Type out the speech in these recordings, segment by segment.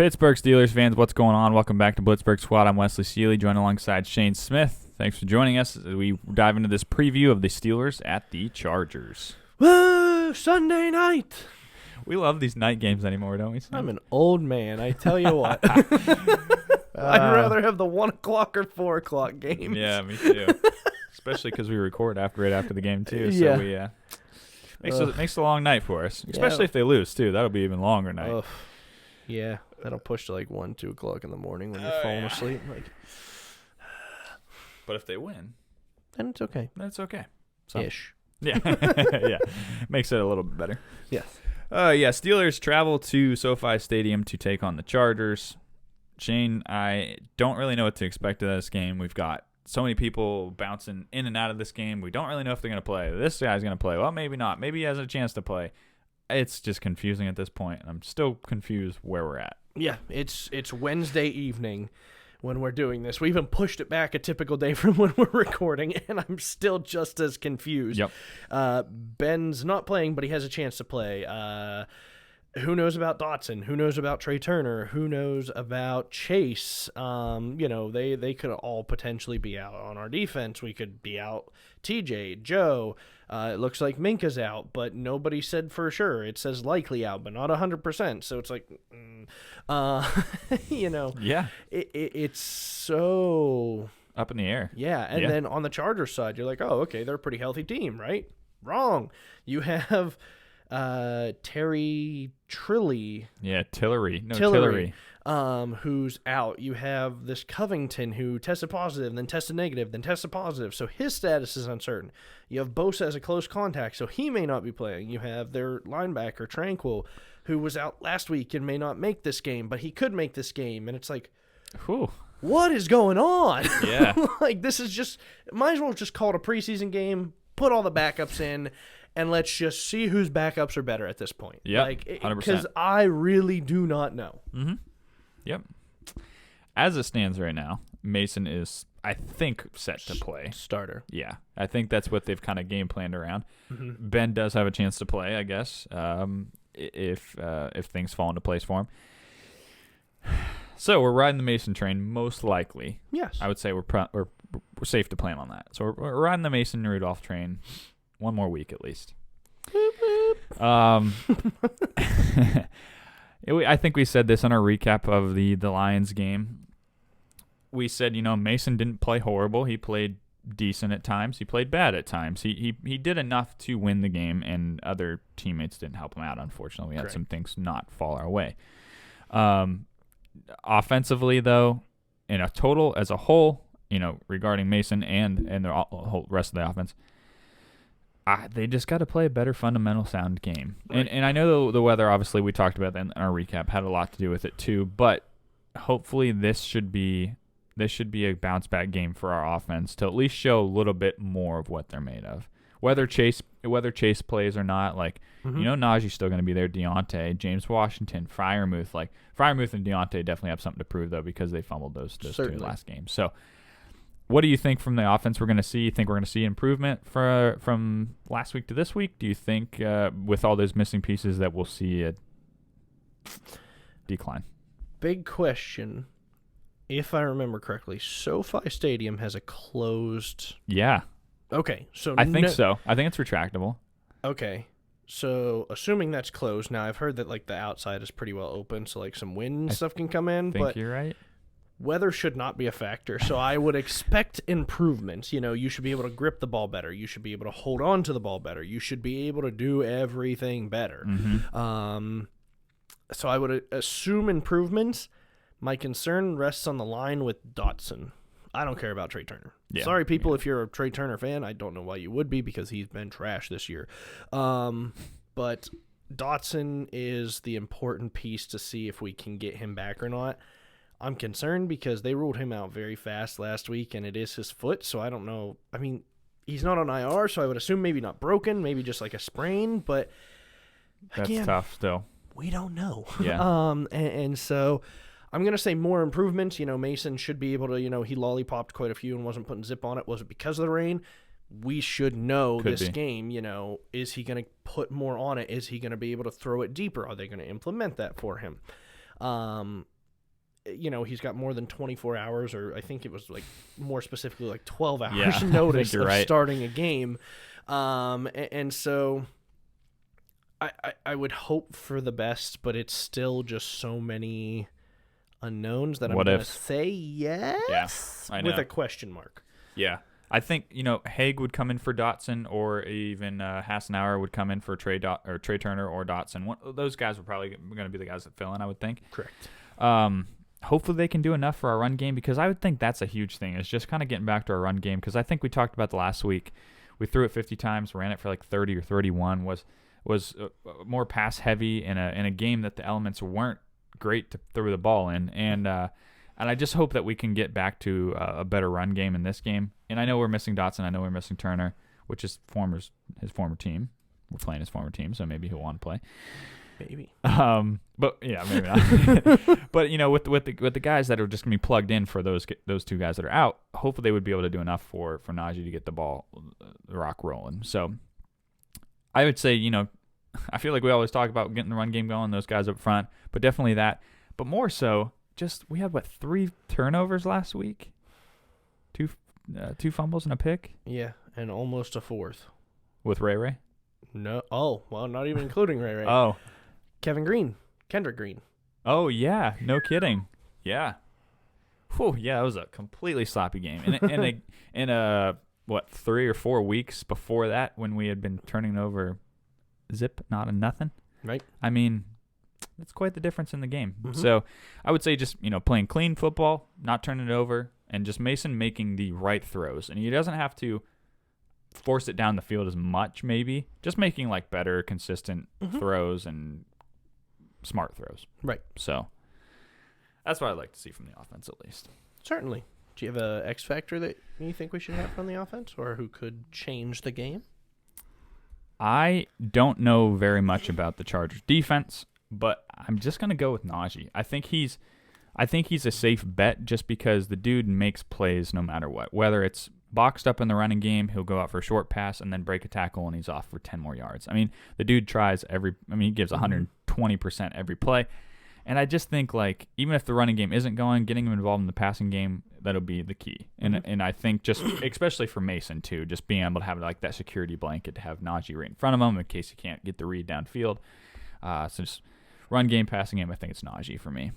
Pittsburgh Steelers fans, what's going on? Welcome back to Blitzburg Squad. I'm Wesley Seeley, joined alongside Shane Smith. Thanks for joining us as we dive into this preview of the Steelers at the Chargers. Woo! Sunday night. We love these night games anymore, don't we, Sam? I'm an old man. I tell you what. I'd rather have the 1 o'clock or 4 o'clock game. Yeah, me too. Especially because we record right after the game too. So Yeah. we makes a long night for us. Especially if they lose too. That'll be even longer night. Yeah, that'll push to like 1, 2 o'clock in the morning when you're falling asleep. But if they win, then it's okay. then it's okay. So, Ish. yeah, yeah, makes it a little bit better. Yes. Steelers travel to SoFi Stadium to take on the Chargers. Shane, I don't really know what to expect of this game. We've got so many people bouncing in and out of this game. We don't really know if they're going to play. This guy's going to play. Well, maybe not. Maybe he has a chance to play. It's just confusing at this point. I'm still confused where we're at. Yeah, it's Wednesday evening when we're doing this. We even pushed it back a typical day from when we're recording, and I'm still just as confused. Yep. Ben's not playing, but he has a chance to play. Who knows about Dotson? Who knows about Trey Turner? Who knows about Chase? They could all potentially be out on our defense. We could be out TJ, Joe. It looks like Minka's out, but nobody said for sure. It says likely out, but not 100%. So it's like, Yeah. It's so Up in the air. yeah. And then on the Chargers side, you're like, oh, okay, they're a pretty healthy team, right? Wrong. You have Terry Trilly. Yeah, Tillery. Who's out. You have this Covington who tested positive, then tested negative, then tested positive. So his status is uncertain. You have Bosa as a close contact, so he may not be playing. You have their linebacker, Tranquil, who was out last week and may not make this game, but he could make this game. And it's like, Whew. what is going on? Yeah. This is just, might as well just call it a preseason game, put all the backups in, and let's just see whose backups are better at this point. Yeah, 100%. Because I really do not know. Mm-hmm. Yep. As it stands right now, Mason is, I think, set to play. Starter. Yeah, I think that's what they've kind of game planned around. Mm-hmm. Ben does have a chance to play, I guess, if things fall into place for him. So we're riding the Mason train, most likely. Yes. I would say we're safe to plan on that. So we're riding the Mason Rudolph train one more week at least. I think we said this on our recap of the Lions game. We said, Mason didn't play horrible. He played decent at times. He played bad at times. He did enough to win the game, and other teammates didn't help him out, unfortunately. We had some things not fall our way. Offensively, though, in a total as a whole, regarding Mason and the whole rest of the offense, they just got to play a better fundamental sound game. Right. And I know the weather, obviously, we talked about that in our recap, had a lot to do with it too. But hopefully this should be a bounce back game for our offense to at least show a little bit more of what they're made of. Whether Chase plays or not, Najee's still going to be there. Deontay, James Washington, Freiermuth. Freiermuth and Deontay definitely have something to prove though because they fumbled those two last games. So. What do you think from the offense we're going to see? You think we're going to see improvement from last week to this week? Do you think with all those missing pieces that we'll see a decline? Big question. If I remember correctly, SoFi Stadium has a closed... Yeah. Okay. So I think so. I think it's retractable. Okay. So assuming that's closed, now I've heard that the outside is pretty well open, so some wind and stuff can come in. I think you're right. Weather should not be a factor, so I would expect improvements. You should be able to grip the ball better. You should be able to hold on to the ball better. You should be able to do everything better. Mm-hmm. So I would assume improvements. My concern rests on the line with Dotson. I don't care about Trey Turner. Yeah. Sorry, people, if you're a Trey Turner fan. I don't know why you would be because he's been trash this year. But Dotson is the important piece to see if we can get him back or not. I'm concerned because they ruled him out very fast last week, and it is his foot, so I don't know. I mean, he's not on IR, so I would assume maybe not broken, maybe just a sprain, but that's tough still. We don't know. Yeah. And so I'm going to say more improvements. Mason should be able to, he lollipopped quite a few and wasn't putting zip on it. Was it because of the rain? We should know Could this be. game, is he going to put more on it? Is he going to be able to throw it deeper? Are they going to implement that for him? He's got more than 24 hours, or I think it was like more specifically like 12 hours Yeah, I notice think you're of right. starting a game. And so I would hope for the best, but it's still just so many unknowns that I'm What going to ifs? say yes I with know. a question mark. Yeah. I think, Haig would come in for Dotson, or even Hassenauer would come in for Trey Turner or Dotson. Those guys were probably going to be the guys that fill in, I would think. Correct. Hopefully they can do enough for our run game, because I would think that's a huge thing, is just kind of getting back to our run game, because I think we talked about the last week. We threw it 50 times, ran it for like 30 or 31, was more pass heavy in a game that the elements weren't great to throw the ball in, and I just hope that we can get back to a better run game in this game. And I know we're missing Dotson, I know we're missing Turner, which is his former team. We're playing his former team, so maybe he'll want to play. Maybe. But yeah, maybe not. But with the guys that are just gonna be plugged in for those two guys that are out, hopefully they would be able to do enough for Najee to get the rock rolling. So I would say, I feel like we always talk about getting the run game going, those guys up front, but definitely that. But more so, just we had 3 turnovers last week, two fumbles and a pick. Yeah, and almost a fourth. With Ray. No. Oh, well, not even including Ray. Oh. Kendrick Green. Oh yeah, no kidding. Yeah. Whew, yeah, that was a completely sloppy game. In a 3 or 4 weeks before that, when we had been turning over zip, not a nothing. Right. I mean, it's quite the difference in the game. Mm-hmm. So I would say just, playing clean football, not turning it over, and just Mason making the right throws. And he doesn't have to force it down the field as much, maybe. Just making like better, consistent throws and smart throws. Right. So that's what I'd like to see from the offense, at least. Certainly. Do you have a X factor that you think we should have from the offense, or who could change the game? I don't know very much about the Chargers defense, but I'm just gonna go with Najee. I think he's a safe bet, just because the dude makes plays no matter what. Whether it's boxed up in the running game, he'll go out for a short pass and then break a tackle and he's off for 10 more yards. I mean, the dude tries he gives 120% every play. And I just think, like, even if the running game isn't going, getting him involved in the passing game, that'll be the key. And I think just, especially for Mason too, just being able to have like that security blanket to have Najee right in front of him in case he can't get the read downfield. So just run game, passing game, I think it's Najee for me.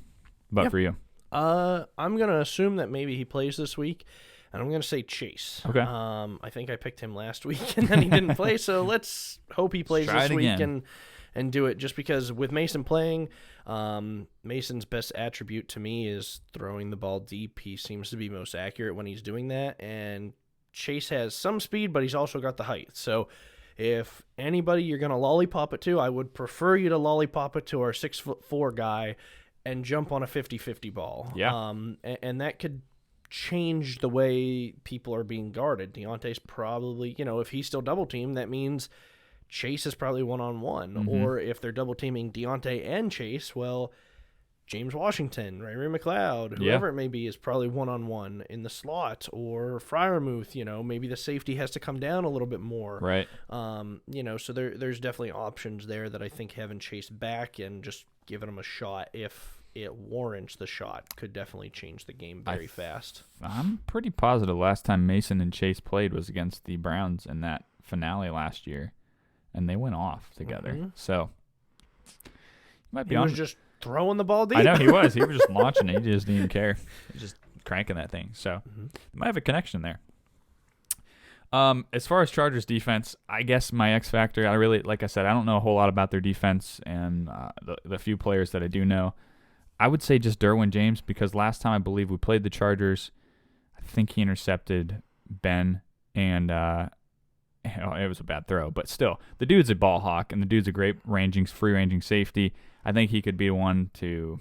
But for you? I'm going to assume that maybe he plays this week, and I'm going to say Chase. Okay. I think I picked him last week, and then he didn't play, so let's hope he plays this week and do it, just because with Mason playing, Mason's best attribute to me is throwing the ball deep. He seems to be most accurate when he's doing that, and Chase has some speed, but he's also got the height. So if anybody you're going to lollipop it to, I would prefer you to lollipop it to our 6'4" guy and jump on a 50-50 ball. Yeah. And that could change the way people are being guarded. Deontay's probably, if he's still double teamed, that means Chase is probably one-on-one. Or if they're double teaming Deontay and Chase, well, James Washington, Ray McLeod, whoever it may be, is probably one-on-one in the slot. Or Freiermuth, maybe the safety has to come down a little bit more. Right. So there's definitely options there that I think having Chase back and just giving him a shot, if it warrants the shot, could definitely change the game very fast. I'm pretty positive last time Mason and Chase played was against the Browns in that finale last year, and they went off together. So he might be He was just throwing the ball deep. I know he was. He was just launching it. He just didn't even care. He was just cranking that thing. So they might have a connection there. As far as Chargers defense, I guess my X factor, like I said, I don't know a whole lot about their defense, and the few players that I do know, I would say just Derwin James, because last time I believe we played the Chargers, I think he intercepted Ben, and it was a bad throw, but still, the dude's a ball hawk, and the dude's a great free ranging safety. I think he could be one to,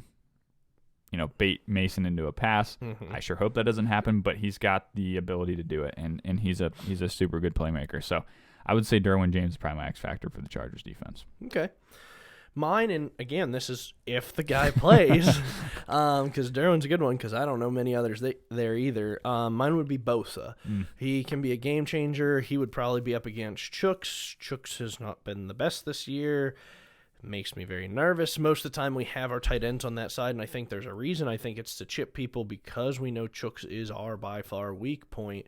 bait Mason into a pass. I sure hope that doesn't happen, but he's got the ability to do it, and he's a super good playmaker. So I would say Derwin James is probably my X factor for the Chargers defense. Okay. Mine, and again, this is if the guy plays, because Derwin's a good one, because I don't know many others there either. Mine would be Bosa. He can be a game changer. He would probably be up against Chooks. Chooks has not been the best this year. makes me very nervous. Most of the time we have our tight ends on that side, and I think there's a reason. I think it's to chip people because we know Chooks is our by far weak point,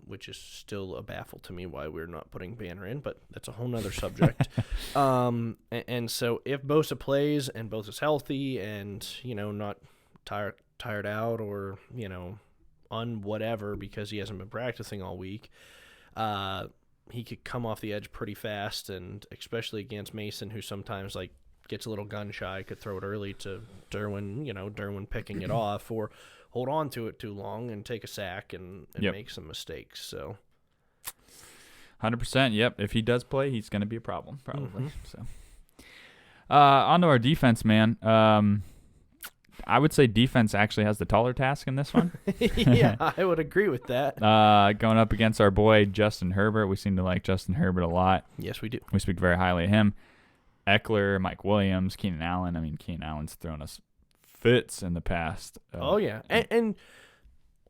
which is still a baffle to me why we're not putting Banner in, but that's a whole nother subject. And so if Bosa plays and Bosa's healthy and, not tired out or, whatever because he hasn't been practicing all week, he could come off the edge pretty fast, and especially against Mason, who sometimes gets a little gun shy, could throw it early to Derwin picking it off, or hold on to it too long and take a sack and make some mistakes. So 100%. Yep. If he does play, he's going to be a problem probably. So onto our defense, man. I would say defense actually has the taller task in this one. Yeah, I would agree with that. Going up against our boy Justin Herbert. We seem to like Justin Herbert a lot. Yes, we do. We speak very highly of him. Eckler, Mike Williams, Keenan Allen. I mean, Keenan Allen's thrown us fits in the past. Oh, yeah. And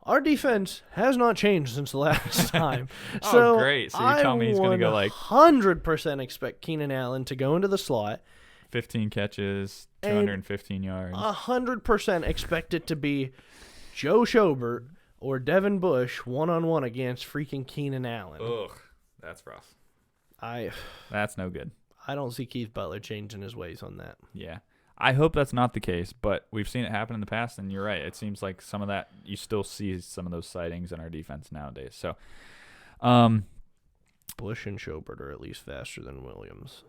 our defense has not changed since the last time. So great. So you're telling me he's going to go 100% expect Keenan Allen to go into the slot. 15 catches, 215 yards. 100% expect it to be Joe Schobert or Devin Bush one-on-one against freaking Keenan Allen. Ugh, that's rough. That's no good. I don't see Keith Butler changing his ways on that. Yeah. I hope that's not the case, but we've seen it happen in the past, and you're right. It seems like some of that, you still see some of those sightings in our defense nowadays. So, Bush and Schobert are at least faster than Williams.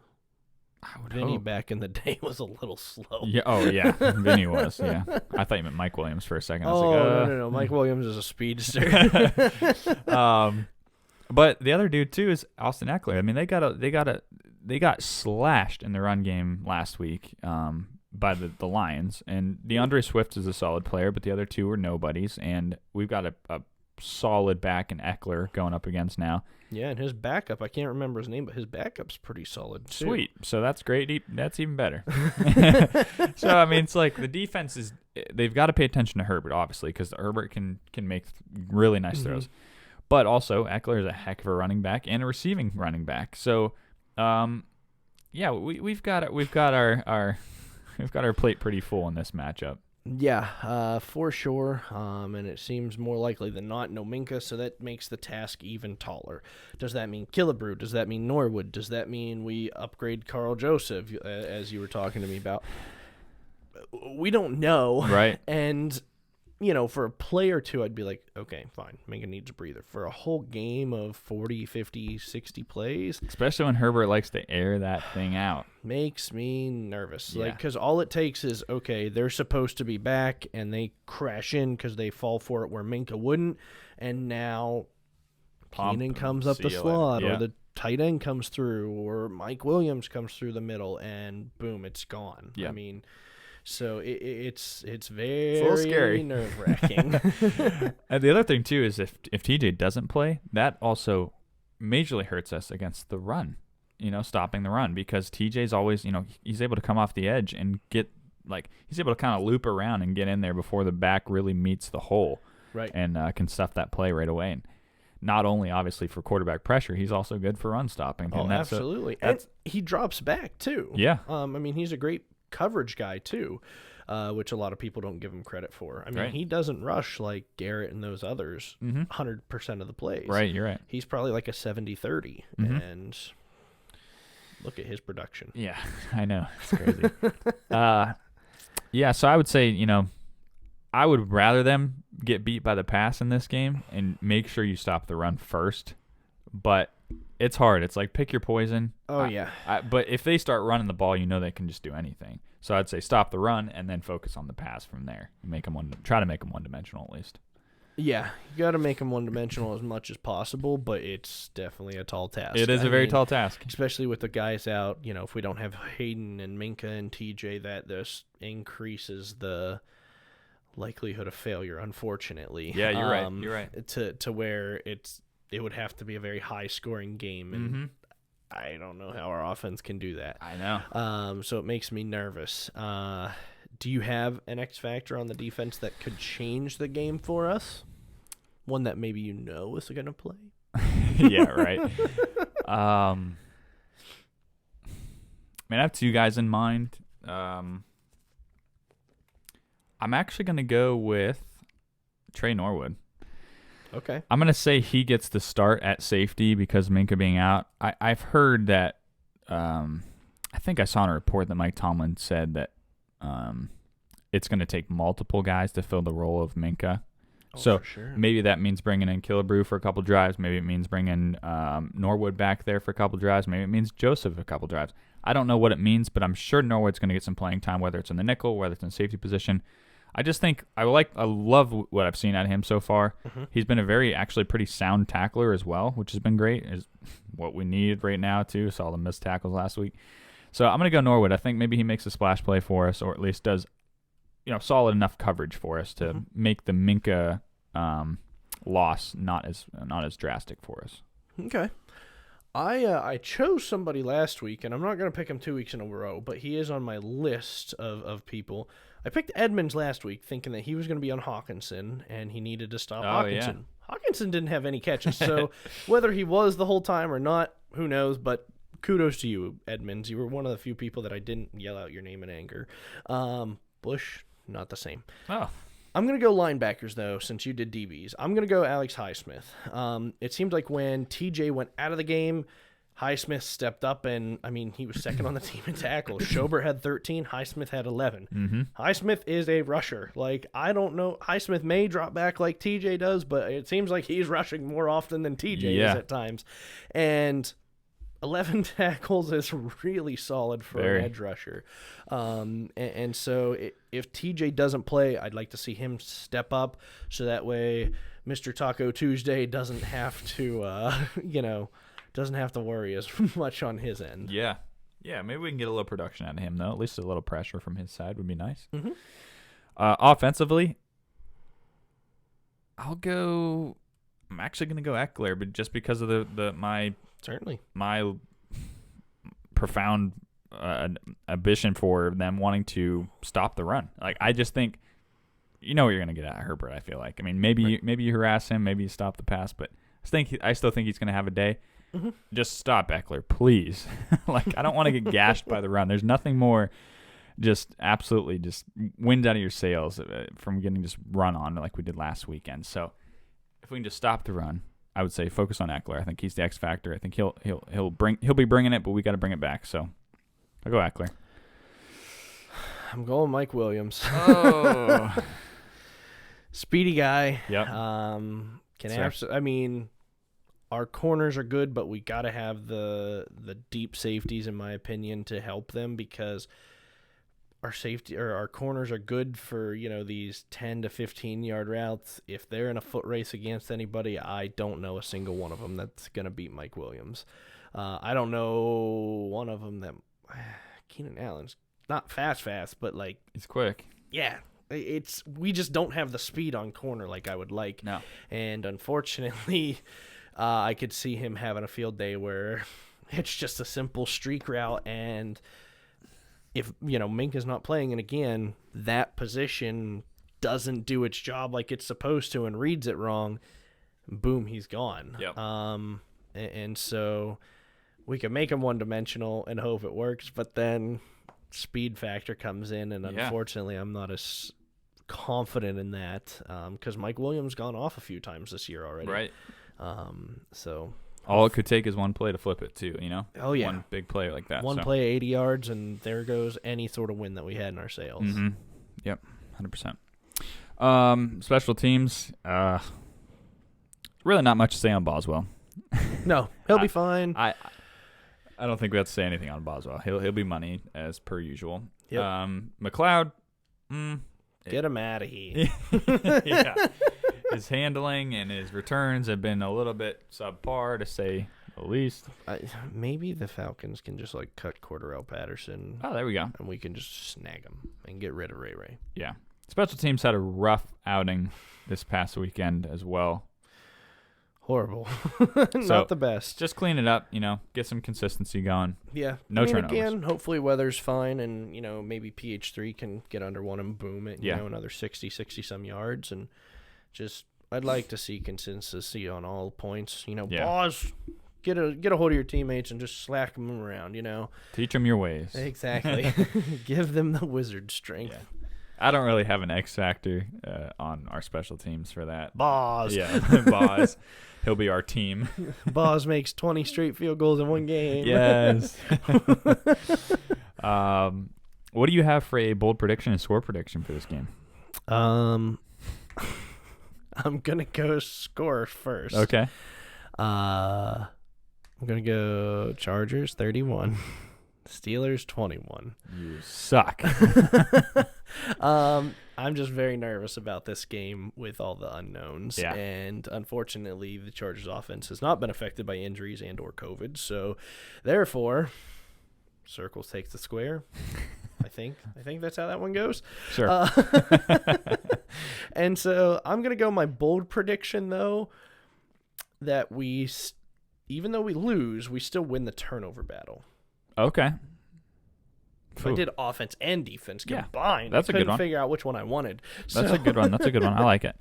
I would Vinny hope. back in the day was a little slow. Yeah. Oh, yeah. Vinny was, yeah. I thought you meant Mike Williams for a second. I was no. Mike Williams is a speedster. But the other dude, too, is Austin Eckler. I mean, they got slashed in the run game last week by the Lions. And DeAndre Swift is a solid player, but the other two were nobodies. And we've got a solid back in Eckler going up against now. Yeah, and his backup, I can't remember his name, but his backup's pretty solid, too. Sweet. So that's great. That's even better. So, I mean, it's like the defense is – they've got to pay attention to Herbert, obviously, because Herbert can make really nice throws. But also, Eckler is a heck of a running back and a receiving running back. So, yeah, we've got our plate pretty full in this matchup. Yeah, for sure. And it seems more likely than not no Minka, so that makes the task even taller. Does that mean Killebrew? Does that mean Norwood? Does that mean we upgrade Carl Joseph, as you were talking to me about? We don't know. Right. And, for a play or two, I'd be like, okay, fine. Minka needs a breather. For a whole game of 40, 50, 60 plays. Especially when Herbert likes to air that thing out. Makes me nervous. Yeah. Because all it takes is, okay, they're supposed to be back, and they crash in because they fall for it where Minka wouldn't. And now Keenan comes up the slot, or the tight end comes through, or Mike Williams comes through the middle, and boom, it's gone. Yeah. I mean... So it's very a little scary. nerve-wracking. And the other thing, too, is if TJ doesn't play, that also majorly hurts us against the run, stopping the run, because TJ's always, he's able to come off the edge and get, he's able to kind of loop around and get in there before the back really meets the hole. Right. And can stuff that play right away. And not only, obviously, for quarterback pressure, he's also good for run stopping. Oh, absolutely. And he drops back, too. Yeah. I mean, he's a great coverage guy too, which a lot of people don't give him credit for. I mean, he doesn't rush like Garrett and those others 100% of the plays. Right, you're right. He's probably like a 70-30, and look at his production. Yeah, I know. It's crazy. Yeah, so I would say, I would rather them get beat by the pass in this game and make sure you stop the run first. But it's hard. It's like pick your poison. Oh, yeah. But if they start running the ball, they can just do anything. So I'd say stop the run and then focus on the pass from there. Try to make them one-dimensional at least. Yeah, you got to make them one-dimensional as much as possible, but it's definitely a tall task. It is a very tall task. Especially with the guys out. If we don't have Hayden and Minka and TJ, that this increases the likelihood of failure, unfortunately. Yeah, you're right. You're right. To where it would have to be a very high-scoring game, and I don't know how our offense can do that. I know. So it makes me nervous. Do you have an X factor on the defense that could change the game for us? One that maybe is going to play? Yeah, right. I have two guys in mind. I'm actually going to go with Trey Norwood. Okay. I'm going to say he gets the start at safety because Minkah being out. I've heard that, I think I saw in a report that Mike Tomlin said that it's going to take multiple guys to fill the role of Minkah. Oh, So for sure. maybe that means bringing in Killebrew for a couple drives. Maybe it means bringing Norwood back there for a couple drives. Maybe it means Joseph a couple drives. I don't know what it means, but I'm sure Norwood's going to get some playing time, whether it's in the nickel, whether it's in safety position. I just think I love what I've seen out of him so far. Mm-hmm. He's been a actually pretty sound tackler as well, which has been great. Is what we need right now too. Saw the missed tackles last week. So I'm going to go Norwood. I think maybe he makes a splash play for us, or at least does, solid enough coverage for us to make the Minkah loss not as drastic for us. Okay. I chose somebody last week, and I'm not going to pick him 2 weeks in a row, but he is on my list of people. I picked Edmonds last week thinking that he was going to be on Hawkinson, and he needed to stop Hawkinson. Yeah. Hawkinson didn't have any catches, so whether he was the whole time or not, who knows, but kudos to you, Edmonds. You were one of the few people that I didn't yell out your name in anger. Bush, not the same. Oh. I'm going to go linebackers, though, since you did DBs. I'm going to go Alex Highsmith. It seemed like when TJ went out of the game, Highsmith stepped up, and, he was second on the team in tackles. Schobert had 13. Highsmith had 11. Mm-hmm. Highsmith is a rusher. I don't know. Highsmith may drop back like TJ does, but it seems like he's rushing more often than TJ is at times. And 11 tackles is really solid for an edge rusher. And so if TJ doesn't play, I'd like to see him step up so that way Mr. Taco Tuesday doesn't have to, doesn't have to worry as much on his end. Yeah. Yeah, maybe we can get a little production out of him, though. At least a little pressure from his side would be nice. Mm-hmm. Offensively, I'm actually going to go Eckler, but just because of my profound ambition for them wanting to stop the run. I just think what you're going to get out of Herbert, I feel like. Maybe you harass him, maybe you stop the pass, but I still think he's going to have a day. Mm-hmm. Just stop Eckler, please. I don't want to get gashed by the run. There's nothing more just absolutely just wind out of your sails from getting just run on like we did last weekend. So if we can just stop the run, I would say focus on Eckler. I think he's the X factor. I think he'll be bringing it, but we got to bring it back. So I'll go Eckler. I'm going Mike Williams. Oh, speedy guy. Yep. Our corners are good, but we got to have the deep safeties, in my opinion, to help them because our corners are good for these 10 to 15 yard routes. If they're in a foot race against anybody, I don't know a single one of them that's gonna beat Mike Williams. I don't know one of them that Keenan Allen's not fast, but he's quick. Yeah. We just don't have the speed on corner like I would like. No. And unfortunately, I could see him having a field day where it's just a simple streak route, and if Minkah's not playing, and again that position doesn't do its job like it's supposed to and reads it wrong, boom, he's gone. Yep. And so we can make him one-dimensional and hope it works, but then speed factor comes in, and unfortunately I'm not as confident in that because Mike Williams gone off a few times this year already. Right. So all it could take is one play to flip it too, Oh yeah, one big play like that. One play, 80 yards, and there goes any sort of win that we had in our sails. Mm-hmm. Yep, 100%. Special teams. Really not much to say on Boswell. No, he'll be fine. I don't think we have to say anything on Boswell. He'll be money as per usual. Yep. McLeod. Get him out of here. Yeah. His handling and his returns have been a little bit subpar, to say the least. Maybe the Falcons can just cut Cordarrelle Patterson. Oh, there we go. And we can just snag him and get rid of Ray. Yeah. Special teams had a rough outing this past weekend as well. Horrible. So, not the best. Just clean it up, get some consistency going. Yeah. No turnovers. Again, hopefully weather's fine, and, maybe PH3 can get under one and boom it, another 60-some yards. And just, I'd like to see consistency on all points. Boss, get a hold of your teammates and just slack them around. Teach them your ways. Exactly. Give them the wizard strength. Yeah. I don't really have an X factor on our special teams for that. Boz. Yeah, Boz. He'll be our team. Boz makes 20 straight field goals in one game. Yes. What do you have for a bold prediction and score prediction for this game? I'm gonna go score first. Okay. I'm gonna go Chargers 31, Steelers 21. You suck. I'm just very nervous about this game with all the unknowns. Yeah. And unfortunately, the Chargers offense has not been affected by injuries and or COVID. So, therefore, circles takes the square. I think that's how that one goes. Sure. And so I'm going to go my bold prediction, though, that even though we lose, we still win the turnover battle. Okay. I did offense and defense Yeah, combined. that's I a good couldn't one. figure out which one I wanted. That's a good one. That's a good one. I like it.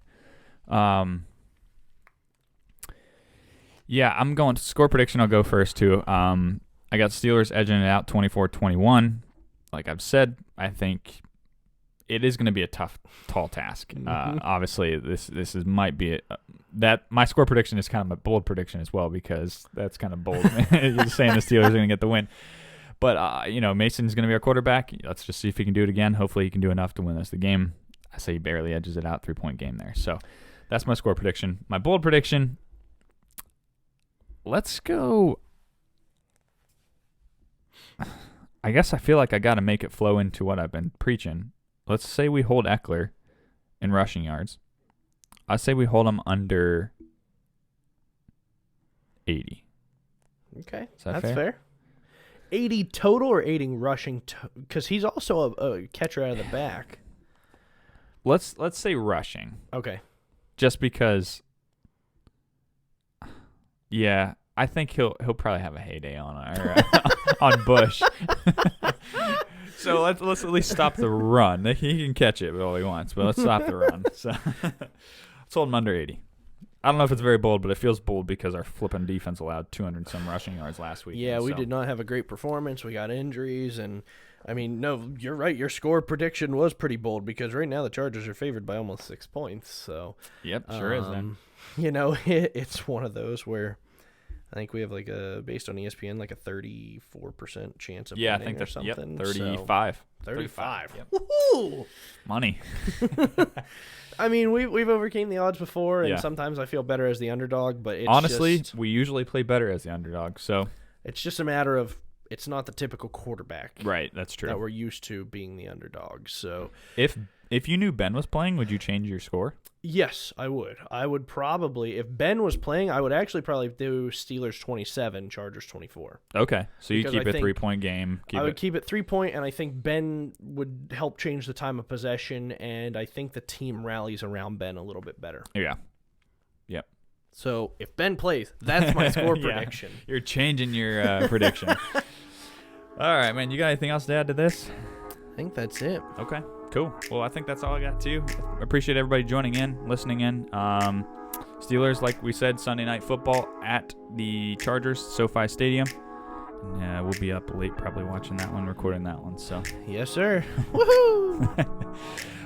Yeah, I'm going to score prediction. I'll go first, too. I got Steelers edging it out 24-21. Like I've said, I think it is going to be a tall task. Obviously, this might be that my score prediction is kind of my bold prediction as well, because that's kind of bold. You're saying the Steelers are going to get the win. But, Mason's going to be our quarterback. Let's just see if he can do it again. Hopefully he can do enough to win us the game. I say he barely edges it out, 3-point game there. So that's my score prediction. My bold prediction, let's go. I guess I feel like I got to make it flow into what I've been preaching. Let's say we hold Eckler in rushing yards. I say we hold him under 80. Okay, That's fair. 80 total or 80 rushing? Because he's also a catcher out of the back. Let's say rushing. Okay. Just because, yeah, I think he'll probably have a heyday on Bush. So let's at least stop the run. He can catch it all he wants, but let's stop the run. So let's hold him under 80. I don't know if it's very bold, but it feels bold because our flipping defense allowed 200-some rushing yards last week. Yeah, we did not have a great performance. We got injuries, and no, you're right. Your score prediction was pretty bold because right now the Chargers are favored by almost 6 points. So yep, sure is. Then it's one of those where I think we have based on ESPN a 34% chance of winning I think that's something. 35. 35. Yep. Woohoo! Money. We've overcame the odds before, and Yeah. sometimes I feel better as the underdog. But it's Honestly, we usually play better as the underdog. So it's just a matter of it's not the typical quarterback right, that's true. that we're used to being the underdog. So If you knew Ben was playing, would you change your score? yes, I would. I would probably, if Ben was playing, I would actually probably do Steelers 27, Chargers 24. Okay, so you Because keep I a think 3-point game. I would keep it 3-point, and I think Ben would help change the time of possession, and I think the team rallies around Ben a little bit better. Yeah. Yep. So if Ben plays, that's my score Yeah. prediction. You're changing your prediction. All right, man. You got anything else to add to this? I think that's it. Okay, cool. Well, I think that's all I got, too. Appreciate everybody joining in, listening in. Steelers, like we said, Sunday Night Football at the Chargers, SoFi Stadium. And we'll be up late probably watching that one, recording that one. So, Yes, sir. Woohoo!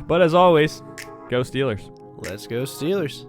but as always, go Steelers. Let's go Steelers.